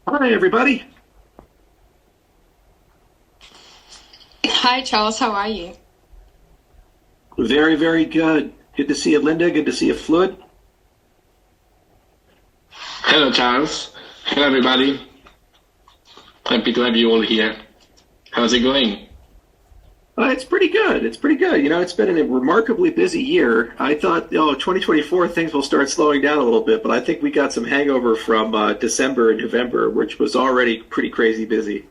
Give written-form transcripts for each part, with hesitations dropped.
Hi, everybody. Hi, Charles. How are you? Very, very good. Good to see you, Linda. Good to see you, Fluid. Hello, Charles. Hello, everybody. Happy to have you all here. How's it going? It's pretty good. It's pretty good. It's been a remarkably busy year. I thought, 2024 things will start slowing down a little bit, but I think we got some hangover from December and November, which was already pretty crazy busy.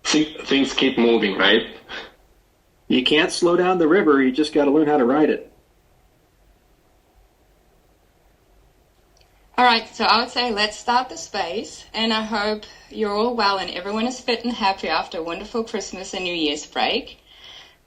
Things keep moving, right? You can't slow down the river. You just got to learn how to ride it. All right, so I would say let's start the space, and I hope you're all well and everyone is fit and happy after a wonderful Christmas and New Year's break.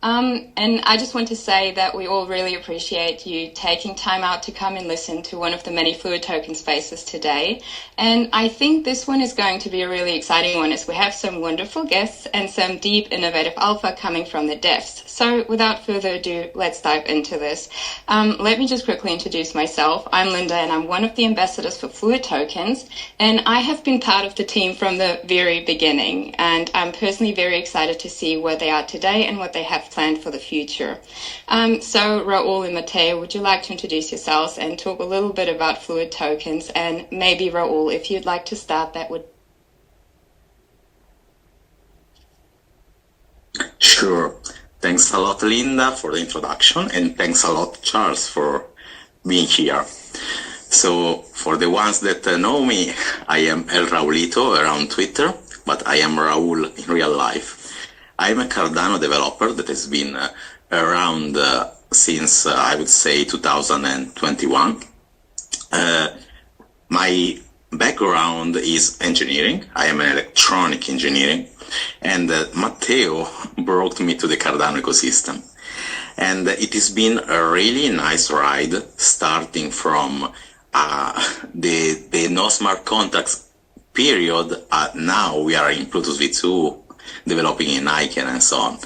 And I just want to say that we all really appreciate you taking time out to come and listen to one of the many FluidTokens spaces today. And I think this one is going to be a really exciting one as we have some wonderful guests and some deep innovative alpha coming from the devs. So without further ado, let's dive into this. Let me just quickly introduce myself. I'm Linda and I'm one of the ambassadors for FluidTokens. And I have been part of the team from the very beginning. And I'm personally very excited to see where they are today and what they have planned for the future. So Raul and Matteo, would you like to introduce yourselves and talk a little bit about FluidTokens? And maybe Raul, if you'd like to start, that would. Sure. Thanks a lot, Linda, for the introduction, and thanks a lot, Charles, for being here. So, for the ones that know me, I am El Raulito around Twitter, but I am Raul in real life. I'm a Cardano developer that has been around since, I would say, 2021. My background is engineering. I am an electronic engineering. And Matteo brought me to the Cardano ecosystem. And it has been a really nice ride, starting from the no smart contracts period. Now we are in Plutus V2, developing in IOG and so on.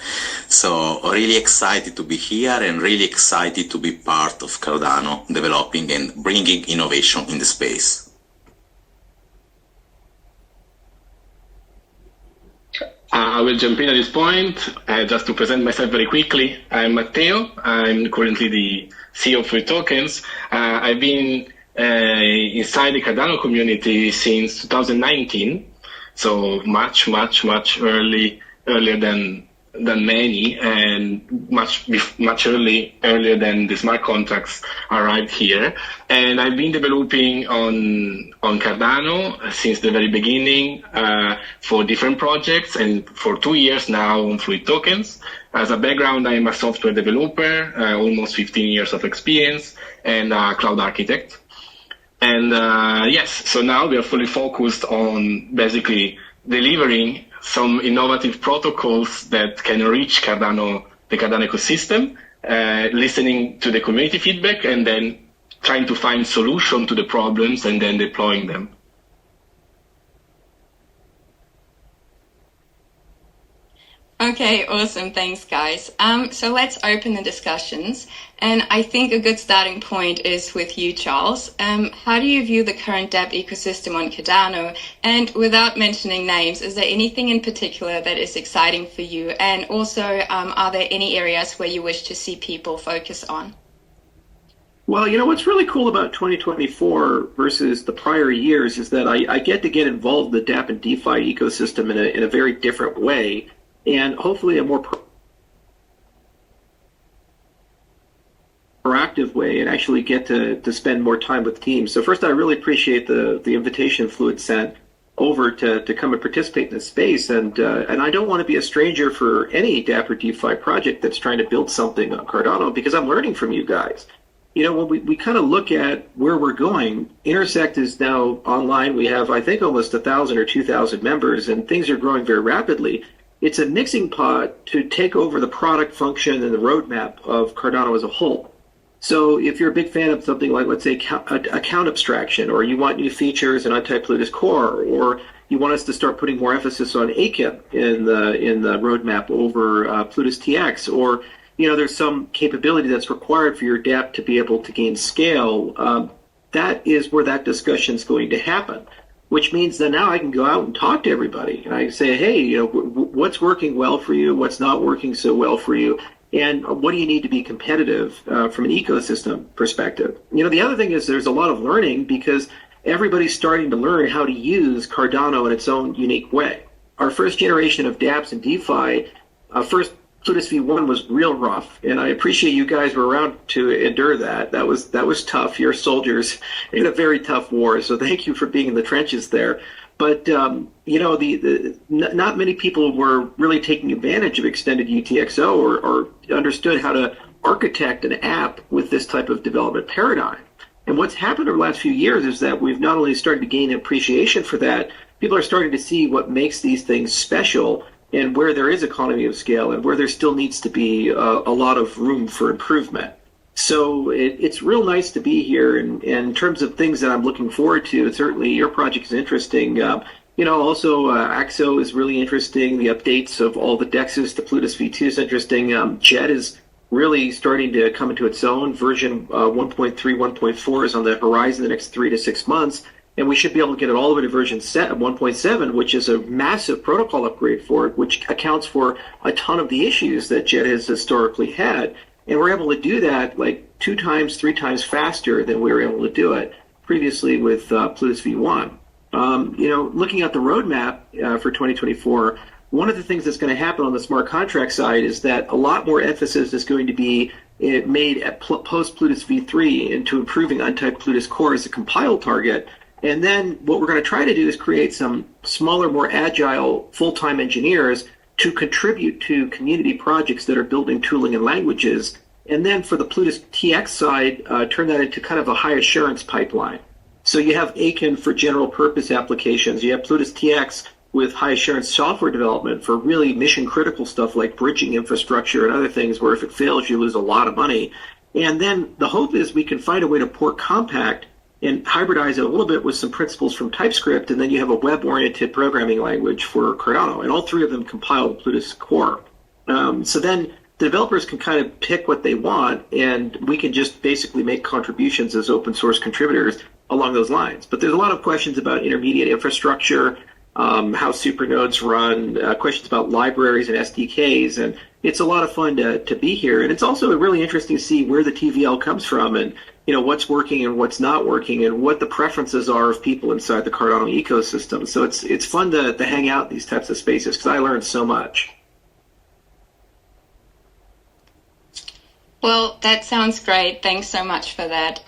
So really excited to be here and really excited to be part of Cardano, developing and bringing innovation in the space. I will jump in at this point, just to present myself very quickly. I'm Matteo. I'm currently the CEO of FluidTokens. I've been inside the Cardano community since 2019, so much earlier than many, and much earlier than the smart contracts arrived here. And I've been developing on Cardano since the very beginning for different projects, and for 2 years now on FluidTokens. As a background, I am a software developer, almost 15 years of experience, and a cloud architect. And yes, so now we are fully focused on basically delivering some innovative protocols that can reach the Cardano ecosystem, listening to the community feedback, and then trying to find solutions to the problems and then deploying them. Okay, awesome. Thanks, guys. So let's open the discussions. And I think a good starting point is with you, Charles. How do you view the current dApp ecosystem on Cardano? And without mentioning names, is there anything in particular that is exciting for you? And also, are there any areas where you wish to see people focus on? Well, what's really cool about 2024 versus the prior years is that I get to get involved in the dApp and DeFi ecosystem in a very different way, and hopefully a more proactive way, and actually get to spend more time with teams. So first, I really appreciate the invitation Fluid sent over to come and participate in this space. And I don't want to be a stranger for any dApp or DeFi project that's trying to build something on Cardano, because I'm learning from you guys. When we kind of look at where we're going, Intersect is now online. We have, I think, almost 1,000 or 2,000 members, and things are growing very rapidly. It's a mixing pot to take over the product function and the roadmap of Cardano as a whole. So if you're a big fan of something like, let's say, account abstraction, or you want new features in Untyped Plutus Core, or you want us to start putting more emphasis on AKIP in the roadmap over Plutus TX, or there's some capability that's required for your dApp to be able to gain scale, that is where that discussion is going to happen, which means that now I can go out and talk to everybody. And I say, hey, you know, what's working well for you? What's not working so well for you? And what do you need to be competitive from an ecosystem perspective? You know, the other thing is there's a lot of learning because everybody's starting to learn how to use Cardano in its own unique way. Our first generation of dApps and DeFi, first Plutus V1 was real rough, and I appreciate you guys were around to endure that. That was tough. You're soldiers in a very tough war, so thank you for being in the trenches there. But you know, not many people were really taking advantage of extended UTXO or understood how to architect an app with this type of development paradigm. And what's happened over the last few years is that we've not only started to gain appreciation for that, people are starting to see what makes these things special and where there is economy of scale and where there still needs to be a lot of room for improvement. So it's real nice to be here. And in terms of things that I'm looking forward to, certainly your project is interesting. You know, also AXO is really interesting. The updates of all the DEXs to Plutus V2 is interesting. Jet is really starting to come into its own. Version 1.3, 1.4 is on the horizon the next 3 to 6 months. And we should be able to get it all the way to version 1.7, which is a massive protocol upgrade for it, which accounts for a ton of the issues that Jet has historically had. And we're able to do that like 2 times, 3 times faster than we were able to do it previously with Plutus V1. You know, looking at the roadmap for 2024, one of the things that's going to happen on the smart contract side is that a lot more emphasis is going to be made at post Plutus V3 into improving untyped Plutus core as a compile target. And then what we're going to try to do is create some smaller, more agile, full-time engineers to contribute to community projects that are building tooling and languages. And then for the Plutus TX side, turn that into kind of a high assurance pipeline. So you have Aiken for general purpose applications. You have Plutus TX with high assurance software development for really mission critical stuff like bridging infrastructure and other things where if it fails, you lose a lot of money. And then the hope is we can find a way to port Compact and hybridize it a little bit with some principles from TypeScript, and then you have a web-oriented programming language for Cardano, and all 3 of them compile the Plutus core. So then the developers can kind of pick what they want, and we can just basically make contributions as open source contributors along those lines. But there's a lot of questions about intermediate infrastructure, how supernodes run, questions about libraries and SDKs, and it's a lot of fun to be here. And it's also really interesting to see where the TVL comes from and you know what's working and what's not working and what the preferences are of people inside the Cardano ecosystem. So it's fun to hang out in these types of spaces because I learned so much. Well, that sounds great. Thanks so much for that.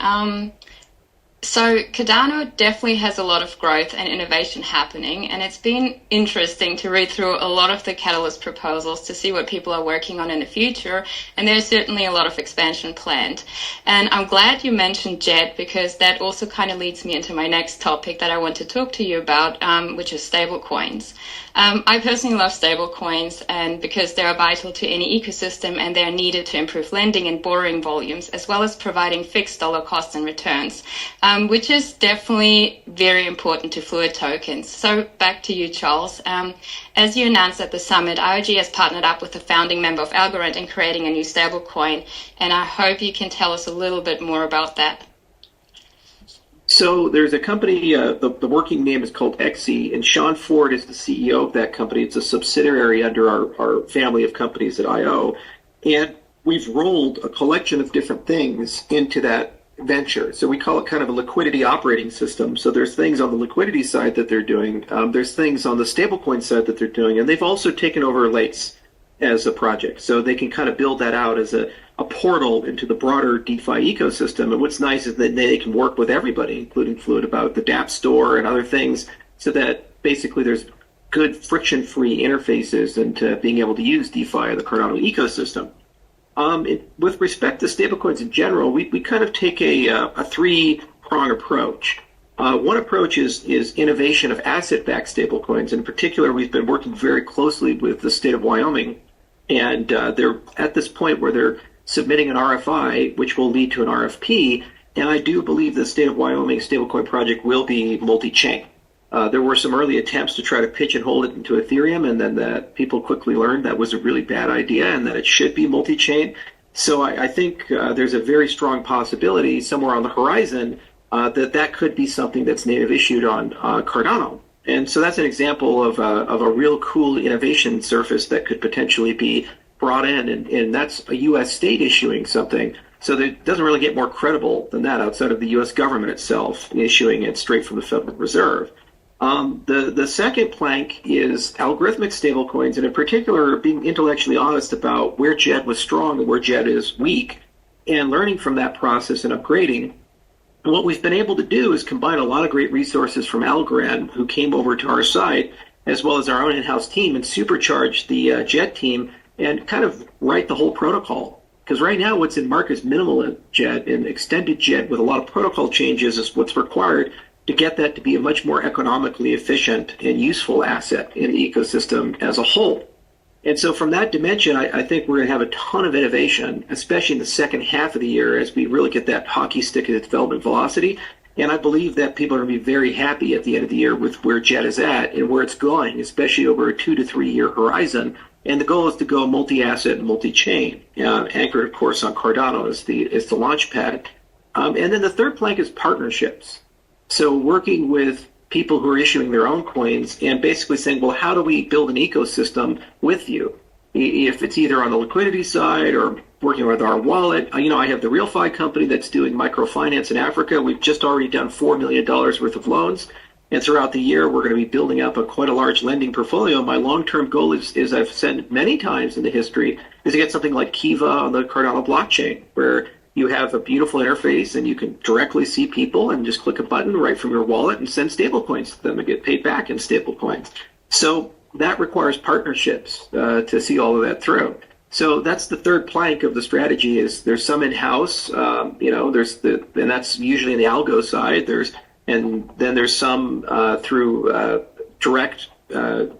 So Cardano definitely has a lot of growth and innovation happening, and it's been interesting to read through a lot of the Catalyst proposals to see what people are working on in the future, and there's certainly a lot of expansion planned. And I'm glad you mentioned Jet because that also kind of leads me into my next topic that I want to talk to you about, which is stablecoins. I personally love stablecoins and because they are vital to any ecosystem and they're needed to improve lending and borrowing volumes, as well as providing fixed dollar costs and returns, which is definitely very important to FluidTokens. So back to you, Charles. As you announced at the summit, IOG has partnered up with a founding member of Algorand in creating a new stablecoin, and I hope you can tell us a little bit more about that. So there's a company, the working name is called XE, and Sean Ford is the CEO of that company. It's a subsidiary under our family of companies at IO. And we've rolled a collection of different things into that venture. So we call it kind of a liquidity operating system. So there's things on the liquidity side that they're doing. There's things on the stablecoin side that they're doing. And they've also taken over Lace as a project. So they can kind of build that out as a portal into the broader DeFi ecosystem. And what's nice is that they can work with everybody, including Fluid, about the dApp store and other things, so that basically there's good friction-free interfaces into being able to use DeFi in the Cardano ecosystem. With respect to stablecoins in general, we kind of take a three-prong approach. One approach is innovation of asset-backed stablecoins. In particular, we've been working very closely with the state of Wyoming, and they're at this point where they're submitting an RFI, which will lead to an RFP, and I do believe the state of Wyoming stablecoin project will be multi-chain. There were some early attempts to try to pigeonhole it into Ethereum, and then that people quickly learned that was a really bad idea and that it should be multi-chain. So I think there's a very strong possibility somewhere on the horizon that could be something that's native issued on Cardano. And so that's an example of a real cool innovation surface that could potentially be brought in, and that's a U.S. state issuing something. So it doesn't really get more credible than that outside of the U.S. government itself issuing it straight from the Federal Reserve. The second plank is algorithmic stablecoins, and in particular being intellectually honest about where JED was strong and where JED is weak, and learning from that process and upgrading. And what we've been able to do is combine a lot of great resources from Algorand, who came over to our side, as well as our own in-house team, and supercharge the JED team and kind of write the whole protocol. Because right now what's in market is minimal JED, and extended JED with a lot of protocol changes is what's required to get that to be a much more economically efficient and useful asset in the ecosystem as a whole. And so from that dimension, I think we're going to have a ton of innovation, especially in the second half of the year as we really get that hockey stick of development velocity. And I believe that people are going to be very happy at the end of the year with where JED is at and where it's going, especially over a 2 to 3 year horizon. And the goal is to go multi-asset and multi-chain, anchored, of course, on Cardano as the launch pad. And then the third plank is partnerships. So working with people who are issuing their own coins and basically saying, well, how do we build an ecosystem with you? If it's either on the liquidity side or working with our wallet. I have the RealFi company that's doing microfinance in Africa. We've just already done $4 million worth of loans. And throughout the year, we're going to be building up quite a large lending portfolio. My long-term goal is I've said many times in the history, is to get something like Kiva on the Cardano blockchain, where you have a beautiful interface and you can directly see people and just click a button right from your wallet and send stablecoins to them and get paid back in stablecoins. So that requires partnerships to see all of that through. So that's the third plank of the strategy. Is there's some in-house, and that's usually in the algo side. And then there's some through direct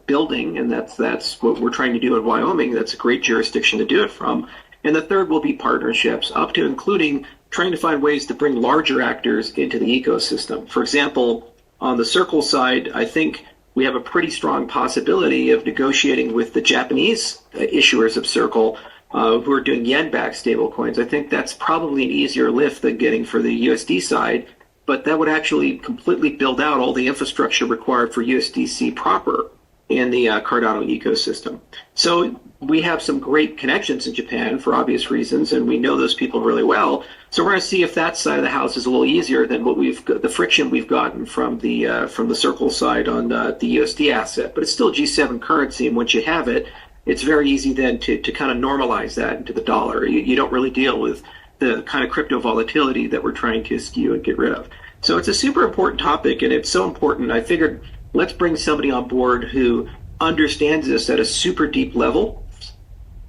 building, and that's what we're trying to do in Wyoming. That's a great jurisdiction to do it from. And the third will be partnerships, up to including trying to find ways to bring larger actors into the ecosystem. For example, on the Circle side, I think we have a pretty strong possibility of negotiating with the Japanese issuers of Circle who are doing yen-backed stablecoins. I think that's probably an easier lift than getting for the USD side, but that would actually completely build out all the infrastructure required for USDC proper in the Cardano ecosystem. So we have some great connections in Japan for obvious reasons, and we know those people really well. So we're going to see if that side of the house is a little easier than the friction we've gotten from the Circle side on the USD asset. But it's still G7 currency, and once you have it, it's very easy then to kind of normalize that into the dollar. You don't really deal with the kind of crypto volatility that we're trying to eschew and get rid of. So it's a super important topic, and it's so important. I figured let's bring somebody on board who understands this at a super deep level.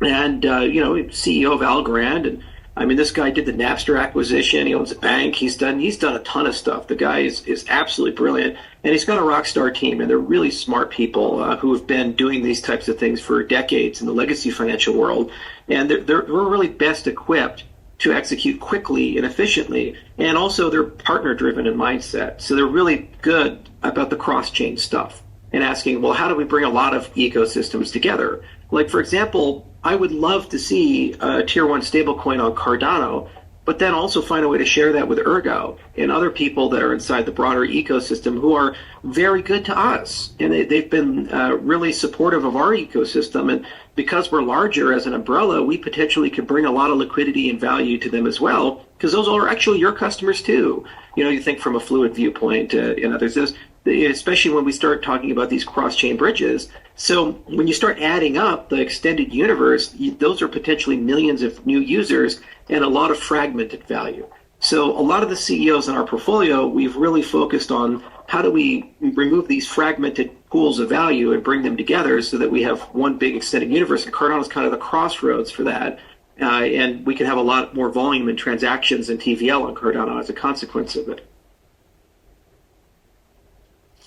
And, CEO of Algorand. And I mean, this guy did the Napster acquisition. He owns a bank. He's done a ton of stuff. The guy is absolutely brilliant. And he's got a rock star team. And they're really smart people who have been doing these types of things for decades in the legacy financial world. And they're really best equipped to execute quickly and efficiently. And also they're partner driven in mindset. So they're really good about the cross-chain stuff and asking, well, how do we bring a lot of ecosystems together? Like, for example, I would love to see a tier 1 stablecoin on Cardano, but then also find a way to share that with Ergo and other people that are inside the broader ecosystem who are very good to us. And they've been really supportive of our ecosystem. And because we're larger as an umbrella, we potentially could bring a lot of liquidity and value to them as well, because those are actually your customers too. You think from a fluid viewpoint, there's this, especially when we start talking about these cross-chain bridges. So when you start adding up the extended universe, those are potentially millions of new users and a lot of fragmented value. So a lot of the CEOs in our portfolio, we've really focused on how do we remove these fragmented pools of value and bring them together so that we have one big extended universe. And Cardano is kind of the crossroads for that. And we can have a lot more volume in transactions and TVL on Cardano as a consequence of it.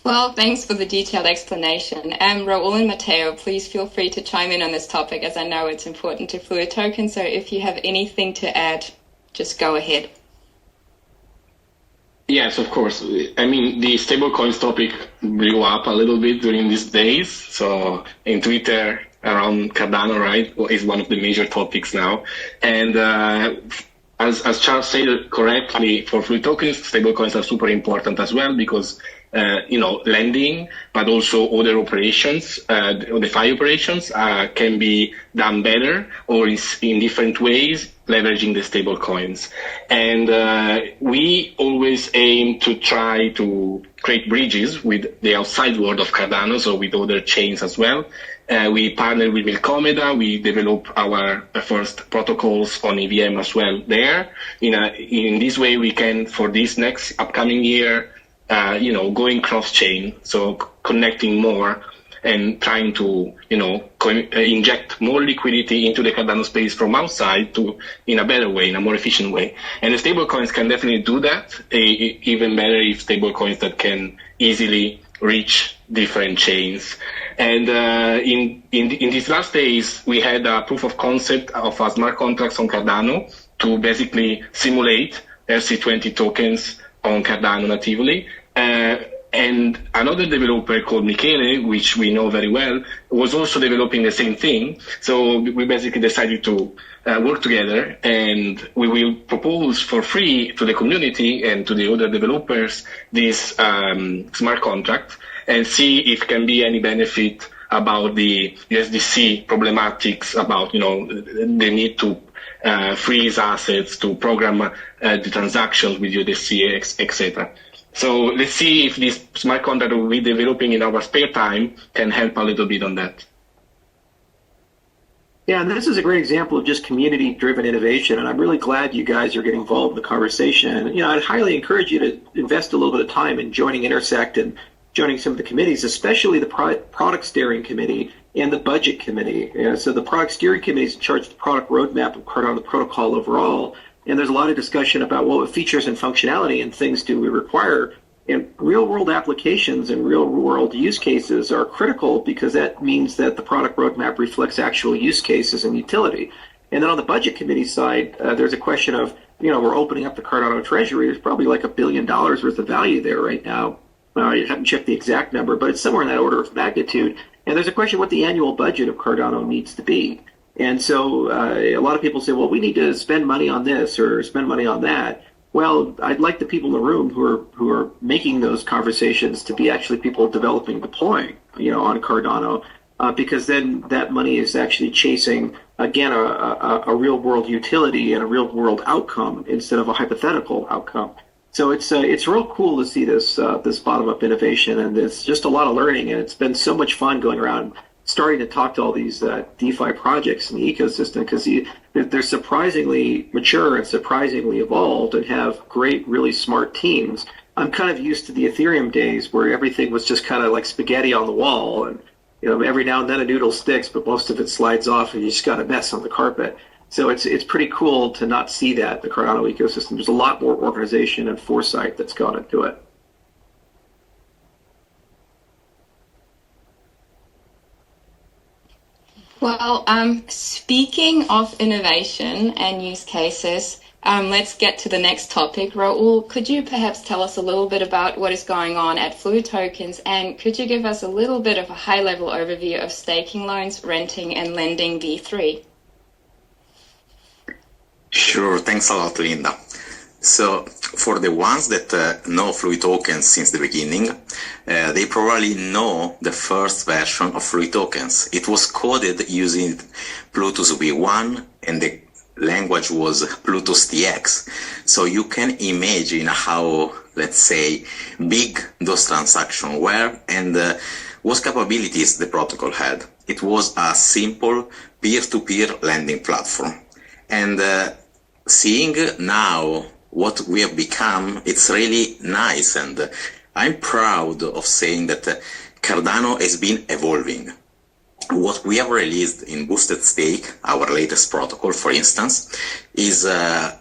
Well, thanks for the detailed explanation. Raul and Matteo, please feel free to chime in on this topic, as I know it's important to FluidTokens. So if you have anything to add, just go ahead. Yes, of course. I mean, the stablecoins topic blew up a little bit during these days. So in Twitter, around Cardano, right, is one of the major topics now. And as Charles said correctly, for FluidTokens, stablecoins are super important as well because lending, but also other operations, DeFi operations, can be done better or in different ways, leveraging the stablecoins. And we always aim to try to create bridges with the outside world of Cardano, so with other chains as well. We partner with Milkomeda. We develop our first protocols on EVM as well there. In this way, we can, for this next upcoming year, going cross-chain, so connecting more and trying to, inject more liquidity into the Cardano space from outside in a better way, in a more efficient way. And the stablecoins can definitely do that, even better if stablecoins that can easily reach different chains. And in these last days, we had a proof of concept of a smart contracts on Cardano to basically simulate RC20 tokens on Cardano natively. And another developer called Michele, which we know very well, was also developing the same thing. So we basically decided to work together, and we will propose for free to the community and to the other developers this smart contract and see if can be any benefit about the USDC problematics, about the need to freeze assets, to program the transactions with USDC, etc. So let's see if this smart contract we're developing in our spare time can help a little bit on that. Yeah, and this is a great example of just community-driven innovation, and I'm really glad you guys are getting involved in the conversation. I'd highly encourage you to invest a little bit of time in joining Intersect and joining some of the committees, especially the product steering committee and the budget committee. So the product steering committee is in charge of the product roadmap of Cardano protocol overall. And there's a lot of discussion about what features and functionality and things do we require. And real-world applications and real-world use cases are critical because that means that the product roadmap reflects actual use cases and utility. And then on the budget committee side, there's a question of, we're opening up the Cardano treasury. There's probably like $1 billion worth of value there right now. I haven't checked the exact number, but it's somewhere in that order of magnitude. And there's a question what the annual budget of Cardano needs to be. And so a lot of people say, well, we need to spend money on this or spend money on that. Well, I'd like the people in the room who are making those conversations to be actually people developing, deploying, on Cardano, because then that money is actually chasing, again, a real world utility and a real world outcome instead of a hypothetical outcome. So it's real cool to see this bottom up innovation, and it's just a lot of learning, and it's been so much fun going around starting to talk to all these DeFi projects in the ecosystem because they're surprisingly mature and surprisingly evolved and have great, really smart teams. I'm kind of used to the Ethereum days where everything was just kind of like spaghetti on the wall, and every now and then a noodle sticks, but most of it slides off, and you just got a mess on the carpet. So it's pretty cool to not see that, the Cardano ecosystem. There's a lot more organization and foresight that's gone into it. Well, speaking of innovation and use cases, let's get to the next topic. Raul, could you perhaps tell us a little bit about what is going on at FluidTokens, and could you give us a little bit of a high-level overview of staking loans, renting, and lending V3? Sure, thanks a lot, Linda. So, for the ones that know FluidTokens since the beginning, they probably know the first version of FluidTokens. It was coded using Plutus V1, and the language was Plutus TX. So you can imagine how, let's say, big those transactions were and what capabilities the protocol had. It was a simple peer-to-peer lending platform. And seeing now what we have become, it's really nice, and I'm proud of saying that Cardano has been evolving. What we have released in Boosted Stake, our latest protocol, for instance, is the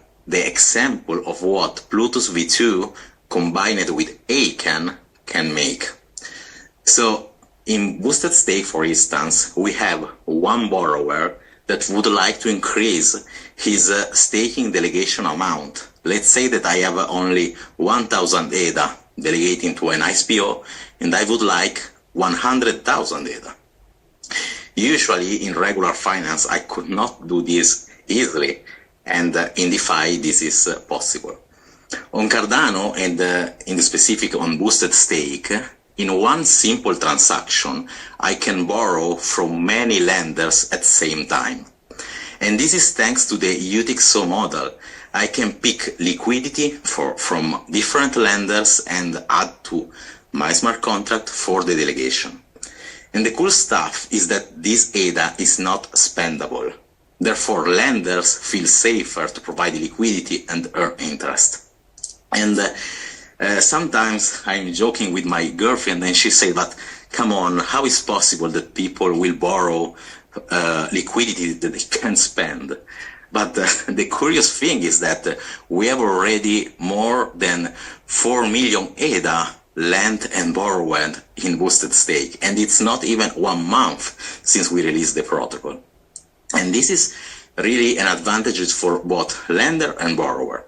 example of what Plutus V2 combined with ACAN can make. So in Boosted Stake, for instance, we have one borrower that would like to increase his staking delegation amount. Let's say that I have only 1,000 ADA delegating to an ISPO, and I would like 100,000 ADA. Usually in regular finance, I could not do this easily, And in DeFi, this is possible. On Cardano, and in the specific on boosted stake, in one simple transaction, I can borrow from many lenders at the same time. And this is thanks to the UTXO model. I can pick liquidity from different lenders and add to my smart contract for the delegation. And the cool stuff is that this ADA is not spendable. Therefore, lenders feel safer to provide liquidity and earn interest. And sometimes I'm joking with my girlfriend and she said, but come on, how is possible that people will borrow liquidity that they can't spend? But the curious thing is that we have already more than 4 million ADA lent and borrowed in boosted stake. And it's not even 1 month since we released the protocol. And this is really an advantage for both lender and borrower.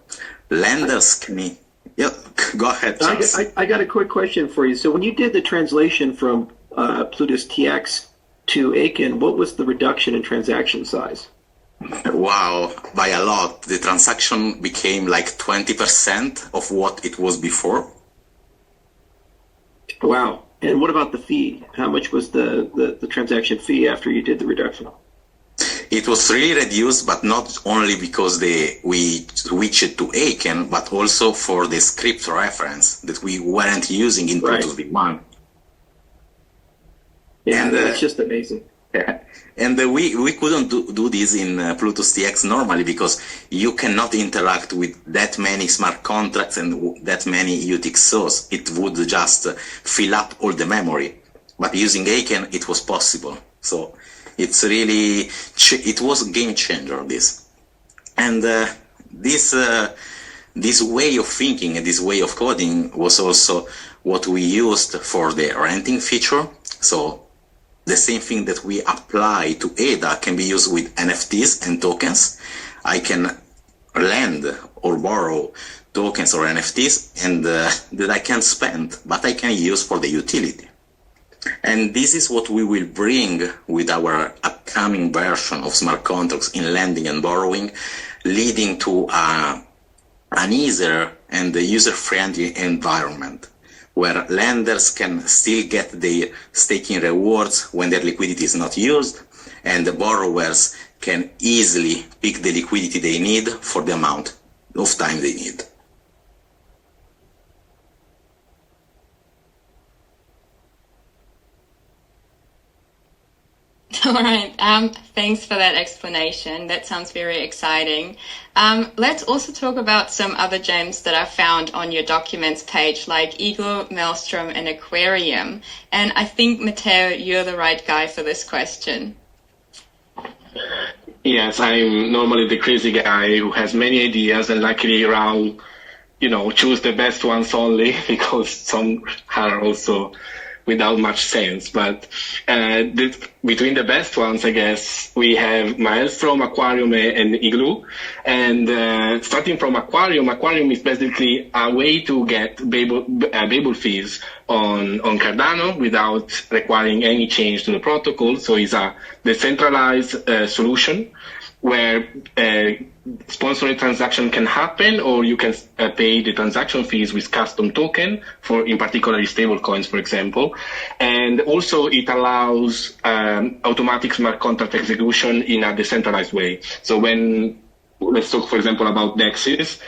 Lenders can... Yeah, go ahead, Charles. I got a quick question for you. So when you did the translation from Plutus TX to Aiken, what was the reduction in transaction size? Wow, by a lot. The transaction became like 20% of what it was before. Wow. And what about the fee? How much was the transaction fee after you did the reduction? It was really reduced, but not only because we switched to Aiken, but also for the script reference that we weren't using in Plutus V1. Yeah, and that's just amazing. Yeah. And we couldn't do this in Plutus TX normally because you cannot interact with that many smart contracts and that many UTXOs. It would just fill up all the memory. But using Aiken, it was possible. So it's really, it was a game changer, this. And this way of thinking and this way of coding was also what we used for the renting feature. So the same thing that we apply to ADA can be used with NFTs and tokens. I can lend or borrow tokens or NFTs and that I can spend, but I can use for the utility. And this is what we will bring with our upcoming version of smart contracts in lending and borrowing, leading to an easier and user-friendly environment, where lenders can still get their staking rewards when their liquidity is not used, and the borrowers can easily pick the liquidity they need for the amount of time they need. All right. Thanks for that explanation. That sounds very exciting. Let's also talk about some other gems that I found on your documents page, like Eagle, Maelstrom, and Aquarium. And I think, Matteo, you're the right guy for this question. Yes, I'm normally the crazy guy who has many ideas, and luckily Raul, choose the best ones only because some are also without much sense. But between the best ones, I guess, we have Maelstrom, Aquarium, and Igloo. And starting from Aquarium is basically a way to get Babel fees on Cardano without requiring any change to the protocol. So it's a decentralized solution where sponsored transaction can happen, or you can pay the transaction fees with custom token for, in particular, stablecoins, for example. And also it allows automatic smart contract execution in a decentralized way. So let's talk, for example, about DEXs.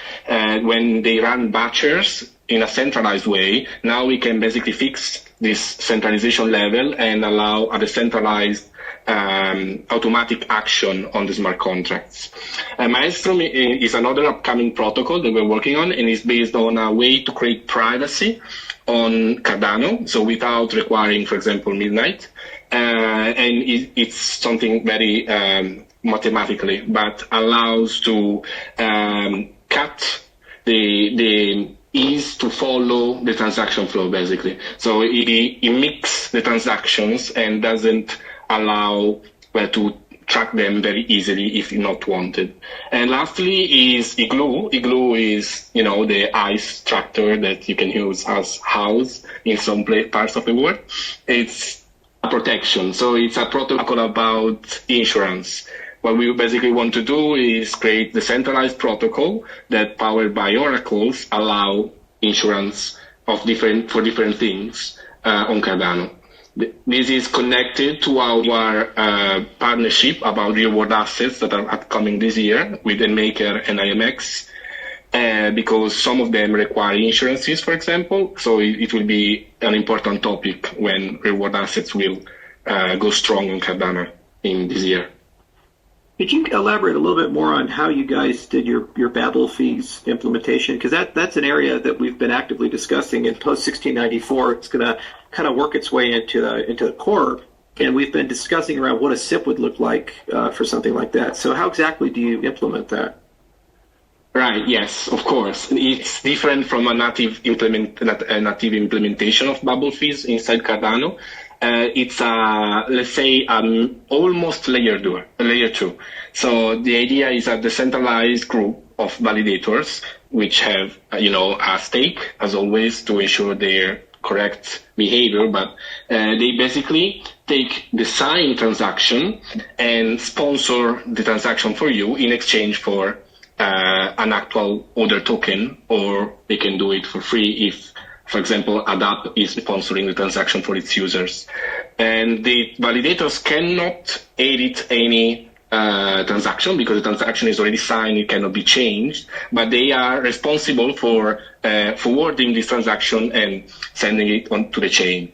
When they run batchers in a centralized way, now we can basically fix this centralization level and allow a decentralized automatic action on the smart contracts. Maelstrom is another upcoming protocol that we're working on, and is based on a way to create privacy on Cardano, so without requiring, for example, midnight. And it's something very mathematically, but allows to cut the ease to follow the transaction flow, basically. So it mixes the transactions and doesn't allow to track them very easily if not wanted. And lastly is Igloo. Igloo is, the ice tractor that you can use as house in some parts of the world. It's a protection. So it's a protocol about insurance, what we basically want to do is create the centralized protocol that, powered by oracles, allow insurance for different things on Cardano. This is connected to our partnership about real-world assets that are upcoming this year with Maker and IMX, because some of them require insurances, for example. So it will be an important topic when real-world assets will go strong on Cardano in this year. Could you elaborate a little bit more on how you guys did your Babel fees implementation? Because that's an area that we've been actively discussing. In post 1694, it's going to kind of work its way into the core, and we've been discussing around what a SIP would look like for something like that. So how exactly do you implement that? Right. Yes, of course. It's different from a native implementation of Babel fees inside Cardano. It's let's say almost layer 2. So the idea is a decentralized group of validators which have a stake, as always, to ensure their correct behavior, but they basically take the signed transaction and sponsor the transaction for you in exchange for an actual order token, or they can do it for free if, for example, a dApp is sponsoring the transaction for its users. And the validators cannot edit any transaction because the transaction is already signed, it cannot be changed, but they are responsible for forwarding this transaction and sending it onto the chain.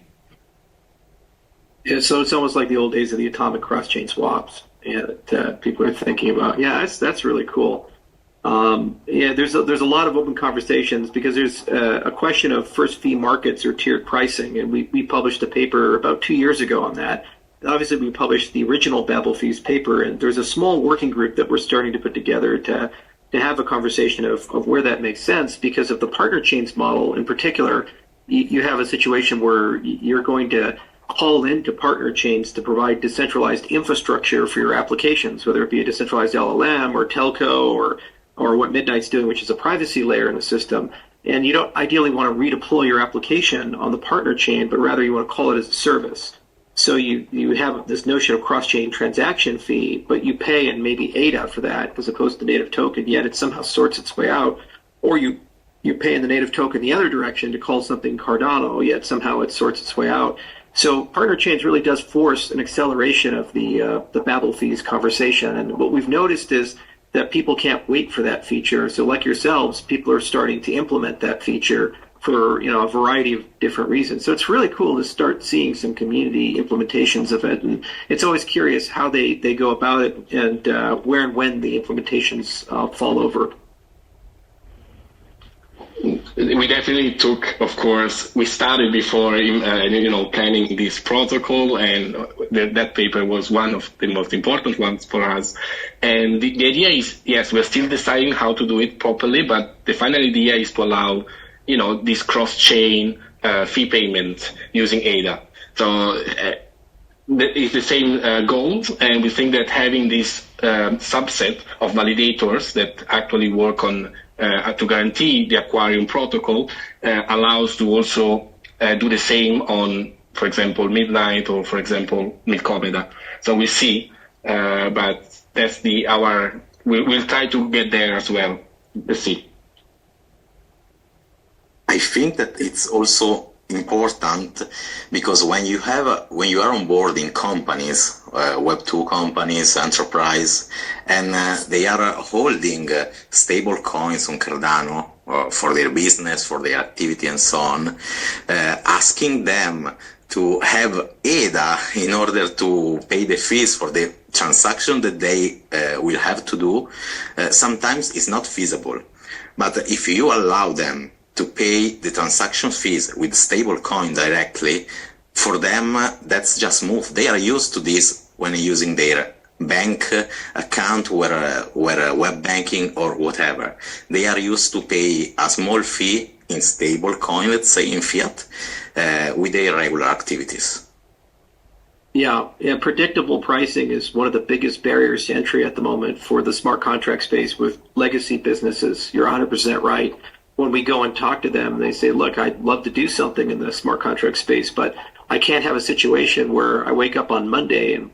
Yeah, so it's almost like the old days of the atomic cross-chain swaps that people are thinking about. Yeah, that's really cool. There's a lot of open conversations because there's a question of first fee markets or tiered pricing, and we published a paper about 2 years ago on that. Obviously, we published the original Babel fees paper, and there's a small working group that we're starting to put together to have a conversation of where that makes sense, because of the partner chains model in particular. You have a situation where you're going to call into partner chains to provide decentralized infrastructure for your applications, whether it be a decentralized LLM or telco or what Midnight's doing, which is a privacy layer in the system. And you don't ideally want to redeploy your application on the partner chain, but rather you want to call it as a service. So you have this notion of cross-chain transaction fee, but you pay in maybe ADA for that as opposed to native token, yet it somehow sorts its way out. Or you pay in the native token the other direction to call something Cardano, yet somehow it sorts its way out. So partner chains really does force an acceleration of the Babel fees conversation. And what we've noticed is that people can't wait for that feature. So like yourselves, people are starting to implement that feature for a variety of different reasons. So it's really cool to start seeing some community implementations of it. And it's always curious how they go about it and where and when the implementations fall over. We definitely took, of course, we started before, planning this protocol, and that paper was one of the most important ones for us. And the idea is, yes, we're still deciding how to do it properly, but the final idea is to allow, this cross-chain fee payment using ADA. So it's the same goal, and we think that having this subset of validators that actually work on to guarantee the Aquarium protocol allows to also do the same on, for example, Midnight or, for example, Milkomeda. So we see, but that's we'll try to get there as well. Let's see. I think that it's also important because when you are onboarding companies, Web2 companies, enterprise, and they are holding stable coins on Cardano for their business, for their activity and so on, asking them to have ADA in order to pay the fees for the transaction that they will have to do, sometimes is not feasible. But if you allow them to pay the transaction fees with stable coin directly, for them, that's just smooth. They are used to this when using their bank account, where web banking or whatever. They are used to pay a small fee in stable coin, let's say in fiat, with their regular activities. Yeah, predictable pricing is one of the biggest barriers to entry at the moment for the smart contract space with legacy businesses. You're 100% right. when we go and talk to them, they say, look, I'd love to do something in the smart contract space, but I can't have a situation where I wake up on Monday and,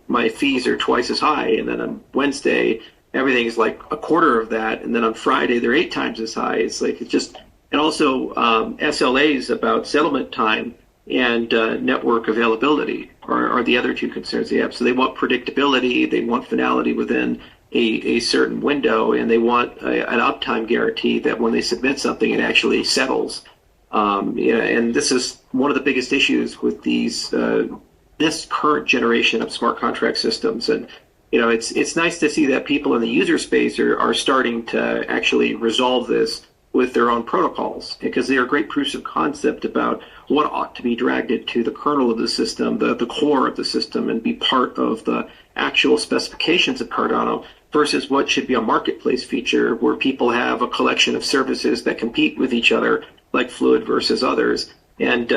my fees are twice as high. And then on Wednesday, everything's like a quarter of that. And then on Friday, they're 8 times as high. It's like, and also SLAs about settlement time and network availability are the other 2 concerns they have. So they want predictability, they want finality within a certain window, and they want an uptime guarantee that when they submit something, it actually settles. And this is one of the biggest issues with this current generation of smart contract systems. And it's nice to see that people in the user space are starting to actually resolve this with their own protocols, because they are great proofs of concept about what ought to be dragged into the kernel of the system, the core of the system, and be part of the actual specifications of Cardano, versus what should be a marketplace feature where people have a collection of services that compete with each other, like Fluid versus others. And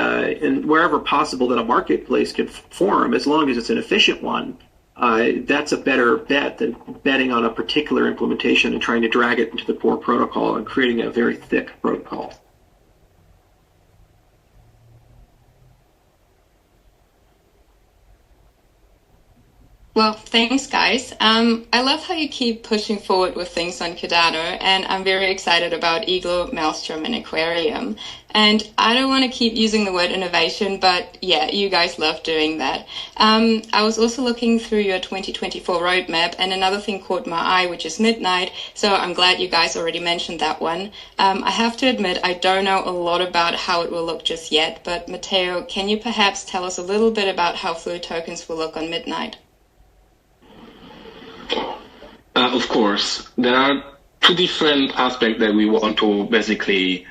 wherever possible that a marketplace can form, as long as it's an efficient one, that's a better bet than betting on a particular implementation and trying to drag it into the core protocol and creating a very thick protocol. Well, thanks, guys. I love how you keep pushing forward with things on Cardano, and I'm very excited about Igloo, Maelstrom, and Aquarium. And I don't want to keep using the word innovation, but yeah, you guys love doing that. I was also looking through your 2024 roadmap, and another thing caught my eye, which is Midnight. So I'm glad you guys already mentioned that one. I have to admit, I don't know a lot about how it will look just yet, but Matteo, can you perhaps tell us a little bit about how FluidTokens will look on Midnight? Of course, there are 2 different aspects that we want to basically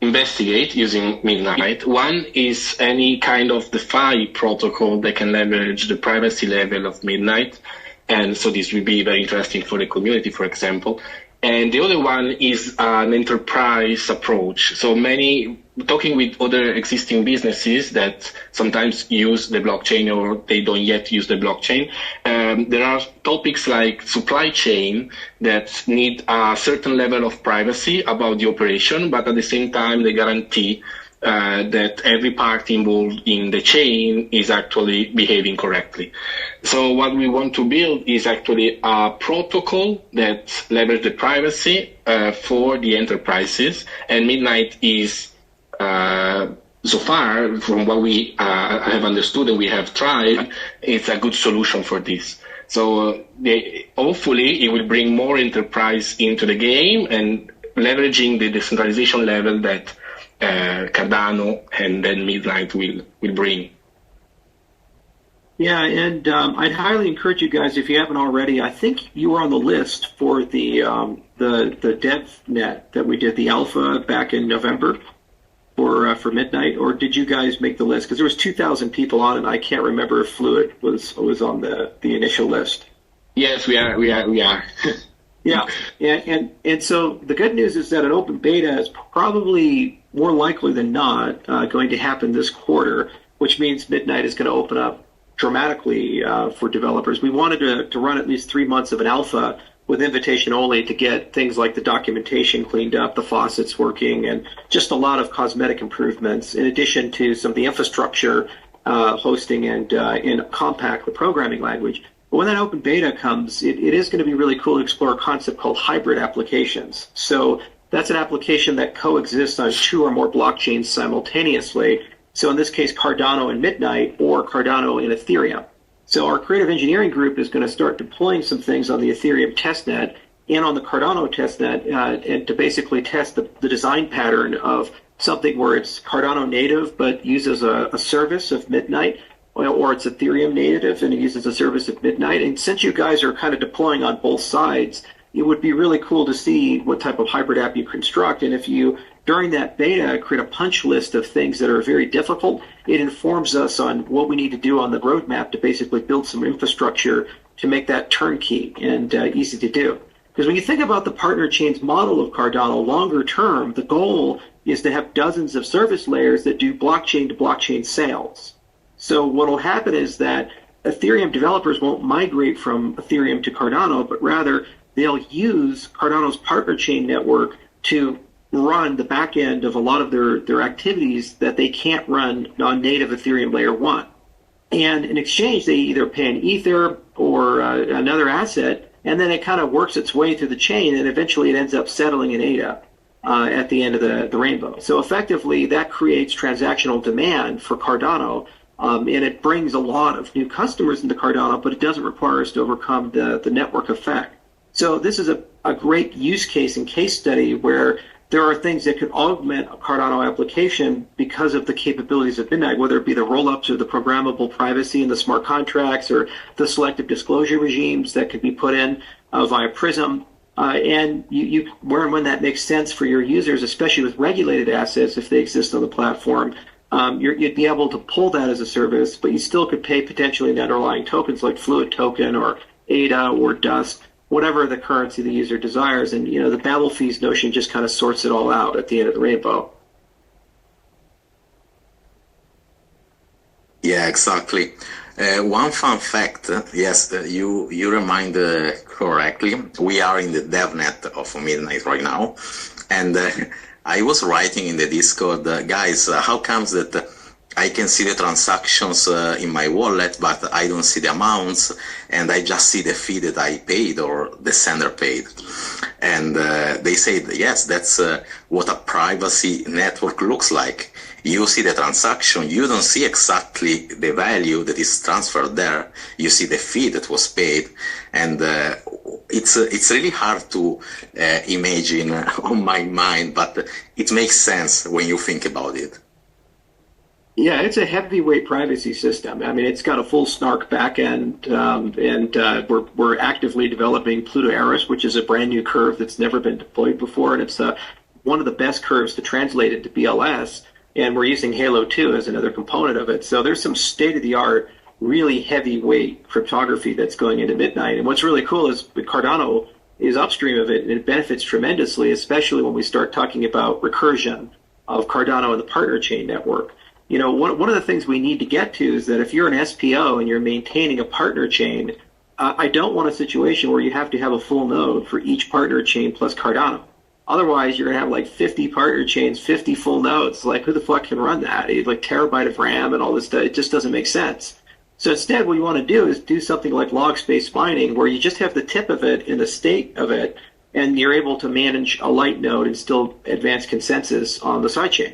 investigate using Midnight. One is any kind of DeFi protocol that can leverage the privacy level of Midnight. And so this will be very interesting for the community, for example. And the other one is an enterprise approach. So talking with other existing businesses that sometimes use the blockchain or they don't yet use the blockchain, there are topics like supply chain that need a certain level of privacy about the operation, but at the same time they guarantee that every party involved in the chain is actually behaving correctly. So what we want to build is actually a protocol that leverages the privacy for the enterprises, and Midnight is so far, from what we have understood and we have tried, it's a good solution for this. So hopefully it will bring more enterprise into the game and leveraging the decentralization level that Cardano and then Midnight will bring. Yeah, and I'd highly encourage you guys, if you haven't already, I think you were on the list for the DevNet that we did, the alpha back in November for Midnight, or did you guys make the list? Because there was 2,000 people on it, and I can't remember if Fluid was on the initial list. Yes, we are. Yeah, and so the good news is that an open beta is probably more likely than not going to happen this quarter, which means Midnight is going to open up dramatically for developers. We wanted to run at least 3 months of an alpha with invitation only to get things like the documentation cleaned up, the faucets working, and just a lot of cosmetic improvements, in addition to some of the infrastructure, hosting, and in Compact, the programming language. But when that open beta comes, it is going to be really cool to explore a concept called hybrid applications. So that's an application that coexists on 2 or more blockchains simultaneously. So in this case, Cardano and Midnight, or Cardano and Ethereum. So our creative engineering group is going to start deploying some things on the Ethereum testnet and on the Cardano testnet, and to basically test the design pattern of something where it's Cardano native but uses a service of Midnight, or it's Ethereum native and it uses a service of Midnight. And since you guys are kind of deploying on both sides, it would be really cool to see what type of hybrid app you construct. And if you, during that beta, create a punch list of things that are very difficult, it informs us on what we need to do on the roadmap to basically build some infrastructure to make that turnkey and easy to do. Because when you think about the partner chains model of Cardano longer term, the goal is to have dozens of service layers that do blockchain to blockchain sales. So what will happen is that Ethereum developers won't migrate from Ethereum to Cardano, but rather they'll use Cardano's partner chain network to run the back end of a lot of their activities that they can't run on native Ethereum layer 1. And in exchange, they either pay an Ether or another asset, and then it kind of works its way through the chain, and eventually it ends up settling in ADA at the end of the rainbow. So effectively, that creates transactional demand for Cardano, and it brings a lot of new customers into Cardano, but it doesn't require us to overcome the network effect. So this is a great use case and case study where there are things that could augment a Cardano application because of the capabilities of Midnight, whether it be the rollups or the programmable privacy and the smart contracts or the selective disclosure regimes that could be put in via Prism. And you where and when that makes sense for your users, especially with regulated assets, if they exist on the platform, you'd be able to pull that as a service, but you still could pay potentially in underlying tokens like Fluid Token or ADA or Dust, whatever the currency the user desires. And, the Babel fees notion just kind of sorts it all out at the end of the rainbow. Yeah, exactly. One fun fact, yes, you remind correctly. We are in the DevNet of Midnight right now. And I was writing in the Discord, guys, how comes that I can see the transactions in my wallet, but I don't see the amounts, and I just see the fee that I paid or the sender paid. And they said, yes, that's what a privacy network looks like. You see the transaction, you don't see exactly the value that is transferred there. You see the fee that was paid, and it's really hard to imagine on my mind, but it makes sense when you think about it. Yeah, it's a heavyweight privacy system. I mean, it's got a full snark backend, and we're actively developing Pluto Eris, which is a brand new curve that's never been deployed before, and it's one of the best curves to translate into BLS. And we're using Halo 2 as another component of it. So there's some state-of-the-art, really heavyweight cryptography that's going into Midnight. And what's really cool is Cardano is upstream of it, and it benefits tremendously, especially when we start talking about recursion of Cardano and the partner chain network. One of the things we need to get to is that if you're an SPO and you're maintaining a partner chain, I don't want a situation where you have to have a full node for each partner chain plus Cardano. Otherwise, you're going to have like 50 partner chains, 50 full nodes. Like, who the fuck can run that? Like terabyte of RAM and all this stuff. It just doesn't make sense. So instead, what you want to do is do something like log space mining, where you just have the tip of it and the state of it, and you're able to manage a light node and still advance consensus on the sidechain.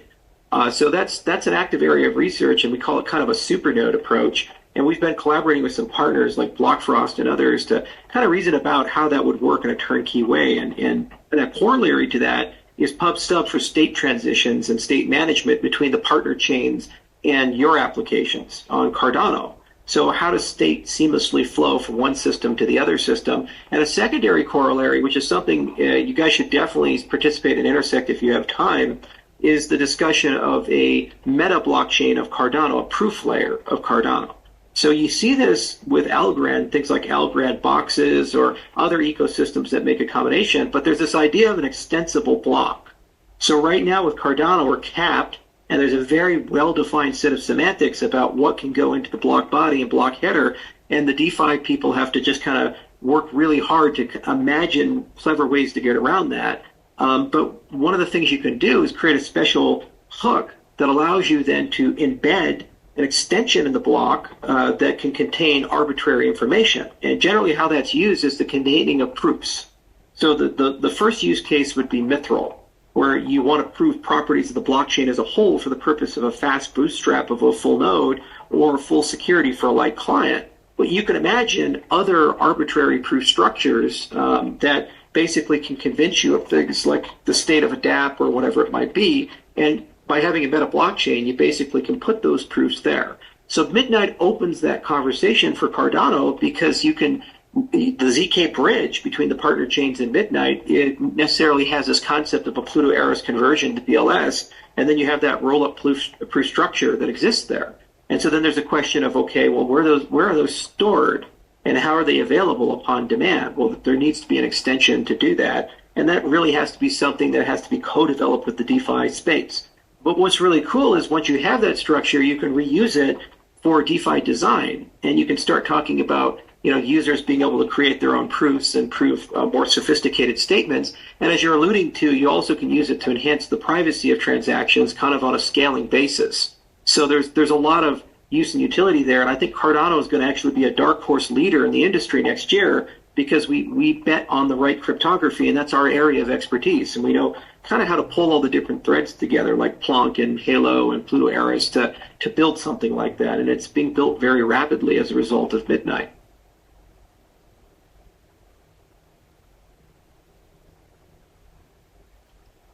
So that's an active area of research, and we call it kind of a supernode approach. And we've been collaborating with some partners like Blockfrost and others to kind of reason about how that would work in a turnkey way. And a corollary to that is pub stub for state transitions and state management between the partner chains and your applications on Cardano. So how does state seamlessly flow from one system to the other system? And a secondary corollary, which is something you guys should definitely participate in Intersect if you have time, is the discussion of a meta blockchain of Cardano, a proof layer of Cardano. So you see this with Algorand, things like Algorand boxes or other ecosystems that make a combination, but there's this idea of an extensible block. So right now with Cardano, we're capped, and there's a very well-defined set of semantics about what can go into the block body and block header, and the DeFi people have to just kind of work really hard to imagine clever ways to get around that. But one of the things you can do is create a special hook that allows you then to embed an extension in the block that can contain arbitrary information. And generally how that's used is the containing of proofs. So the first use case would be Mithril, where you want to prove properties of the blockchain as a whole for the purpose of a fast bootstrap of a full node or full security for a light client. But you can imagine other arbitrary proof structures that basically can convince you of things like the state of a dApp or whatever it might be. And by having a meta blockchain, you basically can put those proofs there. So Midnight opens that conversation for Cardano because you can, the ZK bridge between the partner chains and Midnight, it necessarily has this concept of a Pluto Eris conversion to BLS, and then you have that roll-up proof structure that exists there. And so then there's a question of, okay, well, where are those stored? And how are they available upon demand? Well, there needs to be an extension to do that. And that really has to be something that has to be co-developed with the DeFi space. But what's really cool is once you have that structure, you can reuse it for DeFi design. And you can start talking about, users being able to create their own proofs and prove more sophisticated statements. And as you're alluding to, you also can use it to enhance the privacy of transactions kind of on a scaling basis. So there's a lot of use and utility there. And I think Cardano is going to actually be a dark horse leader in the industry next year because we bet on the right cryptography, and that's our area of expertise. And we know kind of how to pull all the different threads together, like Plonk and Halo and Pluto Eris, to build something like that. And it's being built very rapidly as a result of Midnight.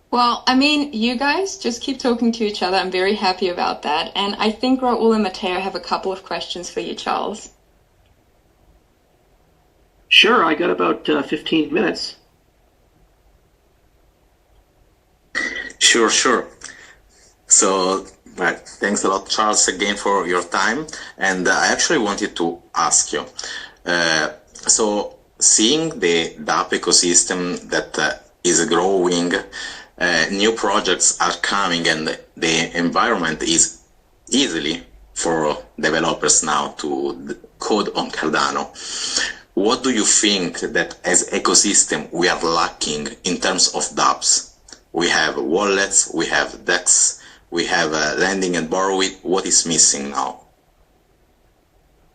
Well, I mean, you guys just keep talking to each other. I'm very happy about that. And I think Raul and Matteo have a couple of questions for you, Charles. Sure, I got about 15 minutes. Sure. So, thanks a lot, Charles, again for your time. And I actually wanted to ask you, so seeing the dApp ecosystem that is growing, new projects are coming, and the environment is easily for developers now to code on Cardano. What do you think that as ecosystem we are lacking in terms of dApps? We have wallets, we have DEX, we have lending and borrowing. What is missing now?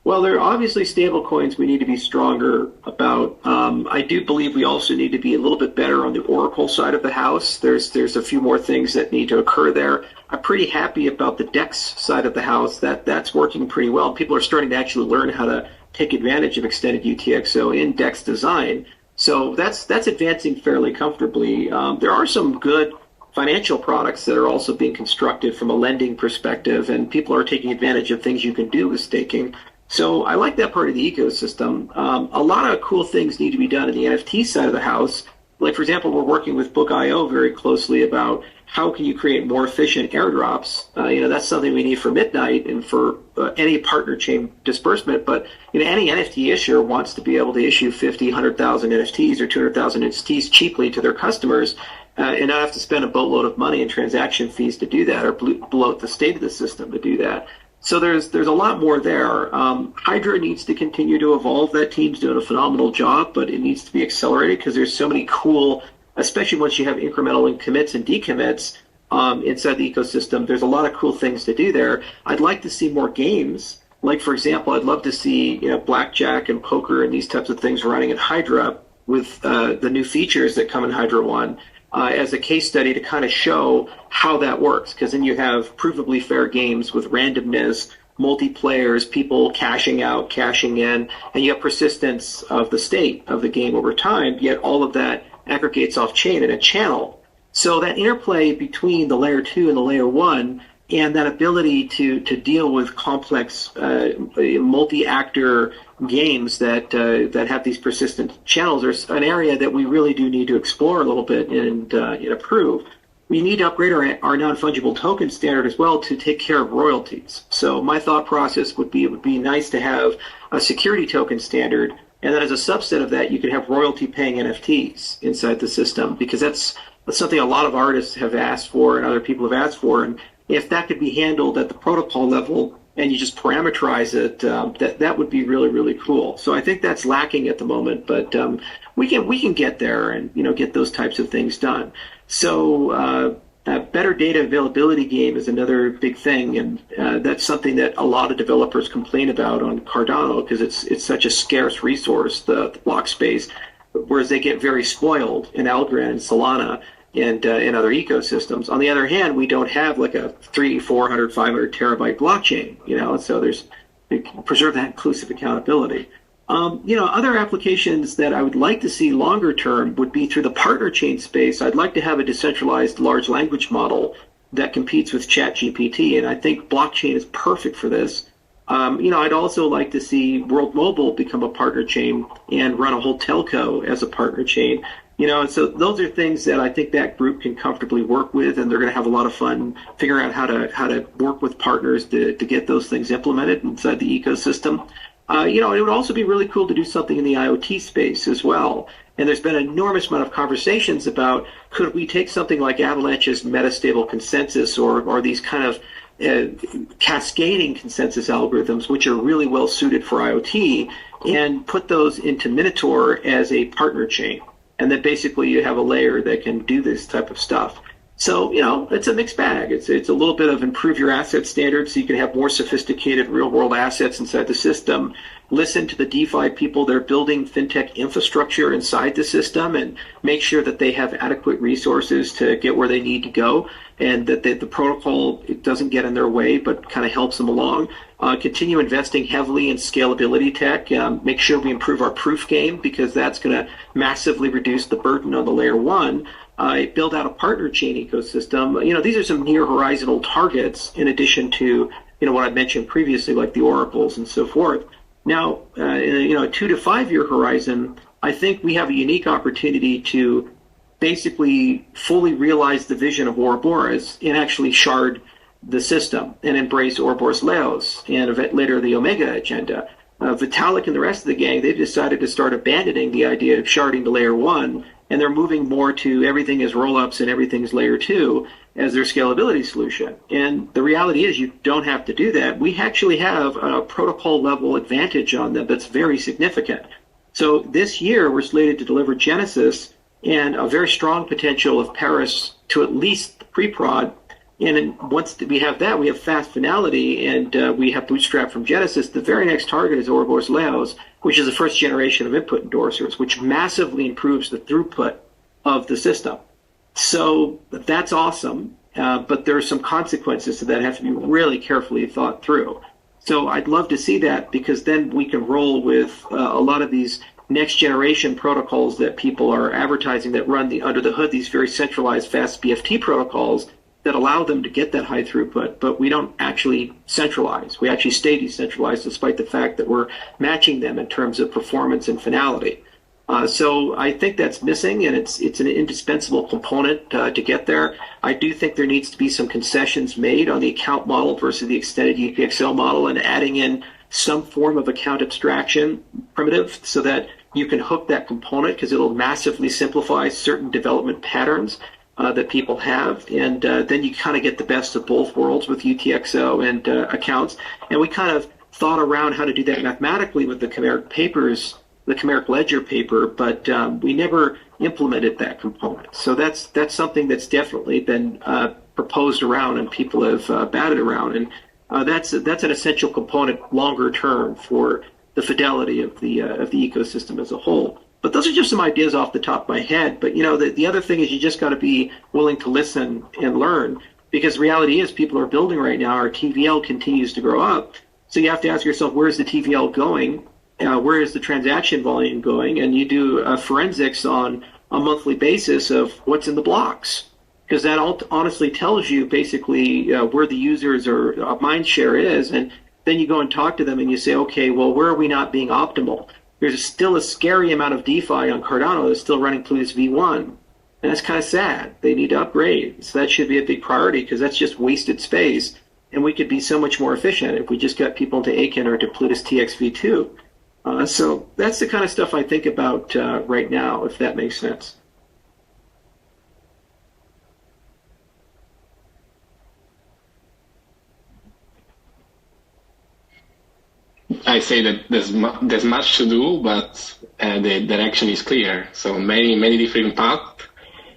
Well, there are obviously stablecoins we need to be stronger about. I do believe we also need to be a little bit better on the Oracle side of the house. There's a few more things that need to occur there. I'm pretty happy about the DEX side of the house. That's working pretty well. People are starting to actually learn how to take advantage of extended UTXO in DEX design. So that's advancing fairly comfortably. There are some good financial products that are also being constructed from a lending perspective, and people are taking advantage of things you can do with staking. So I like that part of the ecosystem. A lot of cool things need to be done in the NFT side of the house. Like, for example, we're working with Book.io very closely about how can you create more efficient airdrops. That's something we need for Midnight and for any partner chain disbursement. But any NFT issuer wants to be able to issue 50, 100,000 NFTs or 200,000 NFTs cheaply to their customers and not have to spend a boatload of money in transaction fees to do that or bloat the state of the system to do that. So there's a lot more there. Hydra needs to continue to evolve. That team's doing a phenomenal job, but it needs to be accelerated because there's so many cool, especially once you have incremental commits and decommits inside the ecosystem, there's a lot of cool things to do there. I'd like to see more games. Like, for example, I'd love to see blackjack and poker and these types of things running in Hydra with the new features that come in Hydra 1. As a case study to kind of show how that works, because then you have provably fair games with randomness, multiplayers, people cashing out, cashing in, and you have persistence of the state of the game over time, yet all of that aggregates off chain in a channel. So that interplay between the layer 2 and the layer 1 and that ability to deal with complex multi-actor games that have these persistent channels are an area that we really do need to explore a little bit and improve. We need to upgrade our non-fungible token standard as well to take care of royalties. So my thought process would be it would be nice to have a security token standard, and then as a subset of that, you could have royalty-paying NFTs inside the system, because that's something a lot of artists have asked for and other people have asked for. And if that could be handled at the protocol level and you just parameterize it, that would be really, really cool. So I think that's lacking at the moment, but we can get there and get those types of things done. So a better data availability game is another big thing, and that's something that a lot of developers complain about on Cardano because it's such a scarce resource, the block space, whereas they get very spoiled in Algorand and Solana and in other ecosystems. On the other hand, we don't have like a 300, 400, 500 terabyte blockchain, so we preserve that inclusive accountability. Other applications that I would like to see longer term would be through the partner chain space. I'd like to have a decentralized large language model that competes with ChatGPT, and I think blockchain is perfect for this. I'd also like to see World Mobile become a partner chain and run a whole telco as a partner chain. And so those are things that I think that group can comfortably work with, and they're going to have a lot of fun figuring out how to work with partners to get those things implemented inside the ecosystem. it would also be really cool to do something in the IoT space as well. And there's been an enormous amount of conversations about, could we take something like Avalanche's metastable consensus or these kind of cascading consensus algorithms, which are really well suited for IoT, and put those into Minotaur as a partner chain. And then basically you have a layer that can do this type of stuff. So, it's a mixed bag. It's a little bit of improve your asset standards so you can have more sophisticated real-world assets inside the system. Listen to the DeFi people that are building fintech infrastructure inside the system and make sure that they have adequate resources to get where they need to go and that the protocol it doesn't get in their way but kind of helps them along. Continue investing heavily in scalability tech. Make sure we improve our proof game because that's going to massively reduce the burden on the layer one. Build out a partner chain ecosystem. These are some near horizontal targets in addition to, what I mentioned previously, like the oracles and so forth. Now, in a 2 to 5 year horizon, I think we have a unique opportunity to basically fully realize the vision of Ouroboros and actually shard the system and embrace Ouroboros Laos and later the Omega agenda. Vitalik and the rest of the gang, they've decided to start abandoning the idea of sharding to layer one, and they're moving more to everything is rollups and everything is layer two as their scalability solution. And the reality is you don't have to do that. We actually have a protocol level advantage on them that's very significant. So this year we're slated to deliver Genesis and a very strong potential of Paris to at least pre-prod. And then once we have that, we have fast finality and we have Bootstrap from Genesis. The very next target is Ouroboros Laos, which is the first generation of input endorsers, which massively improves the throughput of the system. So that's awesome, but there are some consequences to that have to be really carefully thought through. So I'd love to see that because then we can roll with a lot of these next generation protocols that people are advertising that run under the hood, these very centralized fast BFT protocols that allow them to get that high throughput, but we don't actually centralize. We actually stay decentralized despite the fact that we're matching them in terms of performance and finality. So I think that's missing, and it's an indispensable component to get there. I do think there needs to be some concessions made on the account model versus the extended UPXL model and adding in some form of account abstraction primitive so that you can hook that component because it'll massively simplify certain development patterns that people have, and then you kind of get the best of both worlds with UTXO and accounts. And we kind of thought around how to do that mathematically with the Chimeric papers, the Chimeric ledger paper, but we never implemented that component. So that's something that's definitely been proposed around and people have batted around, and that's an essential component longer term for the fidelity of the ecosystem as a whole. But those are just some ideas off the top of my head. But, the other thing is you just got to be willing to listen and learn because the reality is people are building right now. Our TVL continues to grow up. So you have to ask yourself, where's the TVL going? Where is the transaction volume going? And you do forensics on a monthly basis of what's in the blocks because that honestly tells you basically where the users or mind share is. And then you go and talk to them and you say, okay, well, where are we not being optimal? There's still a scary amount of DeFi on Cardano that's still running Plutus V1. And that's kind of sad. They need to upgrade. So that should be a big priority because that's just wasted space. And we could be so much more efficient if we just got people into Aiken or to Plutus TX V2. So that's the kind of stuff I think about right now, if that makes sense. I say that there's much to do, but the direction is clear. So many different paths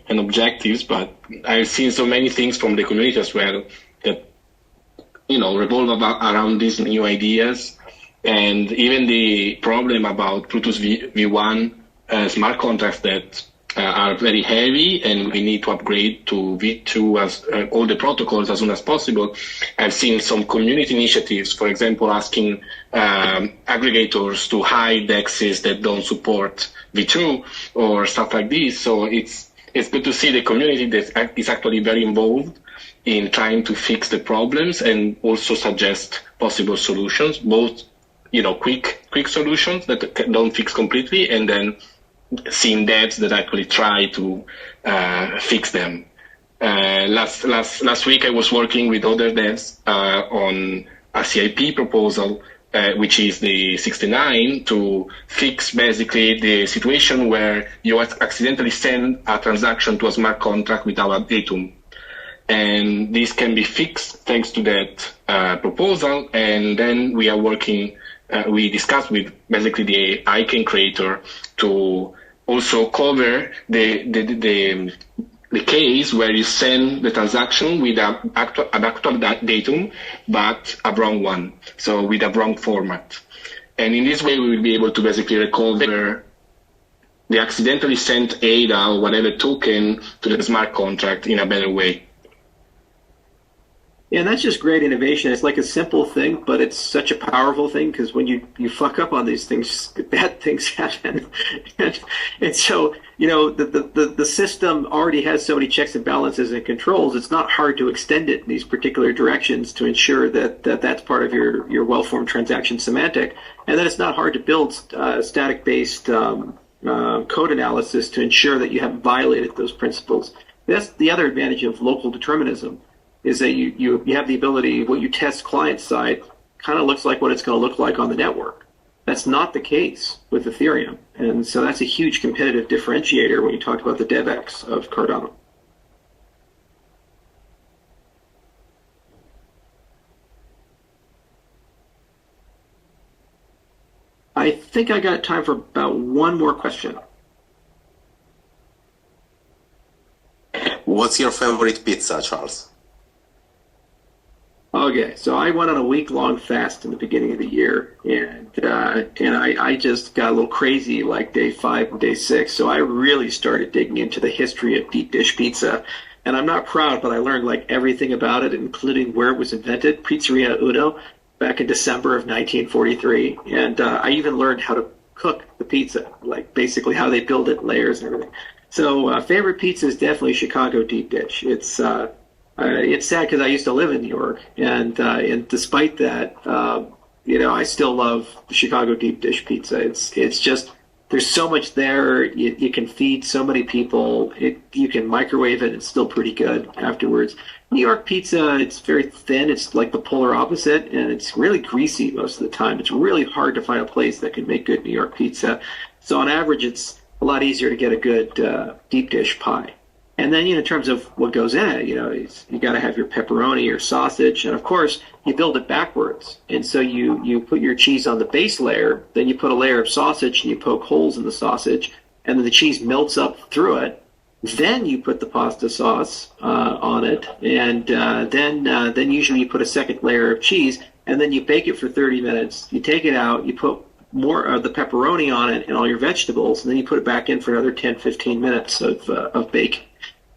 and objectives, but I've seen so many things from the community as well that revolve around these new ideas, and even the problem about Plutus V1 smart contracts that are very heavy, and we need to upgrade to V2 as all the protocols as soon as possible. I've seen some community initiatives, for example, asking aggregators to hide DEXs that don't support V2 or stuff like this. So it's good to see the community that is actually very involved in trying to fix the problems and also suggest possible solutions, both quick solutions that don't fix completely, and then seeing devs that actually try to fix them. Last week I was working with other devs on a CIP proposal which is the 69, to fix basically the situation where you accidentally send a transaction to a smart contract without a datum. And this can be fixed thanks to that proposal. And then we are working, we discussed with basically the IOG creator to also cover the case where you send the transaction with an actual datum, but a wrong one, so with a wrong format. And in this way, we will be able to basically recover the accidentally sent ADA or whatever token to the smart contract in a better way. Yeah, and that's just great innovation. It's like a simple thing, but it's such a powerful thing because when you fuck up on these things, bad things happen. and so, the system already has so many checks and balances and controls. It's not hard to extend it in these particular directions to ensure that that's part of your well-formed transaction semantic. And then it's not hard to build static-based code analysis to ensure that you haven't violated those principles. That's the other advantage of local determinism, is that you have the ability, what you test client side kind of looks like what it's going to look like on the network. That's not the case with Ethereum. And so that's a huge competitive differentiator when you talk about the DevX of Cardano. I think I got time for about one more question. What's your favorite pizza, Charles? Okay, so I went on a week-long fast in the beginning of the year, and I just got a little crazy like day 5 and day 6. So I really started digging into the history of deep dish pizza, and I'm not proud, but I learned like everything about it, including where it was invented, Pizzeria Uno, back in December of 1943, and I even learned how to cook the pizza, like basically how they build it, layers and everything. So favorite pizza is definitely Chicago deep dish. It's sad because I used to live in New York, and despite that, I still love Chicago deep dish pizza. It's just, there's so much there. You can feed so many people. You can microwave it. It's still pretty good afterwards. New York pizza, it's very thin. It's like the polar opposite, and it's really greasy most of the time. It's really hard to find a place that can make good New York pizza. So on average, it's a lot easier to get a good deep dish pie. And then, in terms of what goes in it, you got to have your pepperoni or sausage. And, of course, you build it backwards. And so you put your cheese on the base layer, then you put a layer of sausage, and you poke holes in the sausage, and then the cheese melts up through it. Then you put the pasta sauce on it, and then usually you put a second layer of cheese, and then you bake it for 30 minutes. You take it out, you put more of the pepperoni on it and all your vegetables, and then you put it back in for another 10, 15 minutes of baking.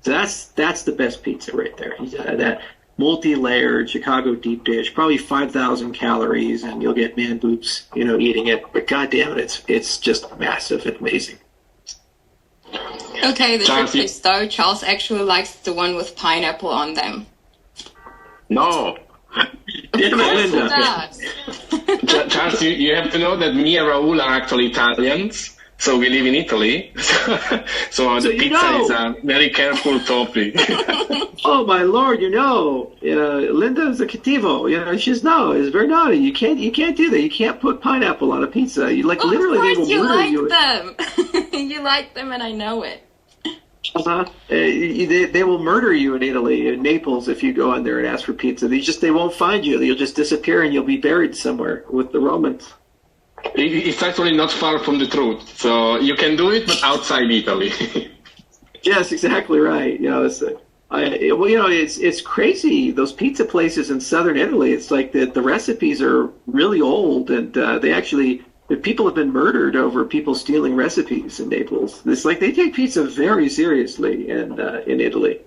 So that's the best pizza right there. That multi-layered Chicago deep dish, probably 5,000 calories, and you'll get man boobs, eating it. But goddamn it, it's just massive and amazing. Okay, the trick is though, Charles actually likes the one with pineapple on them. No. Charles, you have to know that me and Raul are actually Italians. So we live in Italy, so the pizza is a very careful topic. Oh my lord, Linda's a cattivo. She's it's very naughty. You can't do that. You can't put pineapple on a pizza. You literally they will murder you. Them. You like them, and I know it. They will murder you in Italy, in Naples, if you go in there and ask for pizza. They won't find you. You'll just disappear, and you'll be buried somewhere with the Romans. It's actually not far from the truth, so you can do it, but outside Italy. Yes, exactly right. It's crazy. Those pizza places in southern Italy, it's like the recipes are really old, and people have been murdered over people stealing recipes in Naples. It's like they take pizza very seriously in Italy.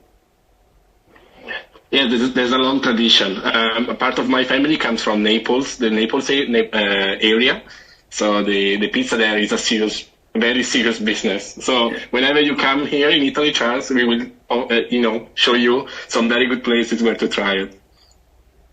Yeah, there's a long tradition. A part of my family comes from Naples, the Naples area. So the pizza there is a very serious business. So whenever you come here in Italy, Charles, we will, show you some very good places where to try it.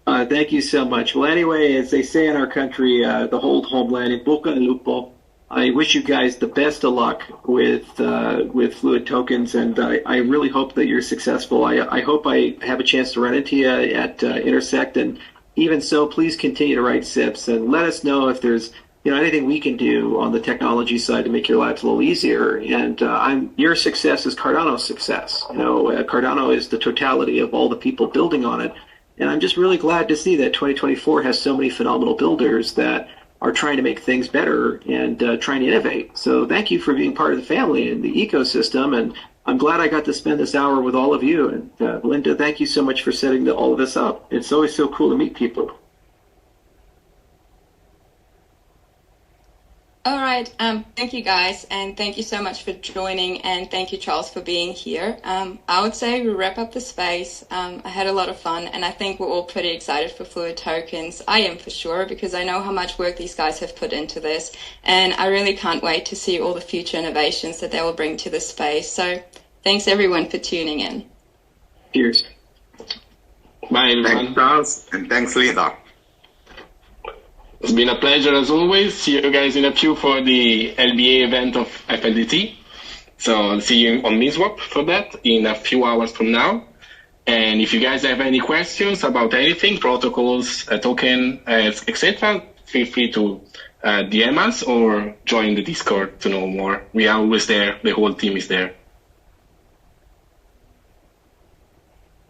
Thank you so much. Well, anyway, as they say in our country, the whole homeland, in bocca al lupo. I wish you guys the best of luck with FluidTokens, and I really hope that you're successful. I hope I have a chance to run into you at Intersect, and even so, please continue to write SIPs and let us know if there's anything we can do on the technology side to make your lives a little easier. And your success is Cardano's success. Cardano is the totality of all the people building on it. And I'm just really glad to see that 2024 has so many phenomenal builders that are trying to make things better and trying to innovate. So thank you for being part of the family and the ecosystem. And I'm glad I got to spend this hour with all of you. And Linda, thank you so much for setting all of this up. It's always so cool to meet people. All right. Thank you, guys. And thank you so much for joining. And thank you, Charles, for being here. I would say we wrap up the space. I had a lot of fun. And I think we're all pretty excited for FluidTokens. I am for sure, because I know how much work these guys have put into this. And I really can't wait to see all the future innovations that they will bring to the space. So thanks, everyone, for tuning in. Cheers. Bye, everyone. Thanks, Charles, and thanks, Linda. It's been a pleasure as always. See you guys in a few for the LBA event of FLDT. So I'll see you on MinSwap for that in a few hours from now. And if you guys have any questions about anything, protocols, token, etc., feel free to DM us or join the Discord to know more. We are always there. The whole team is there.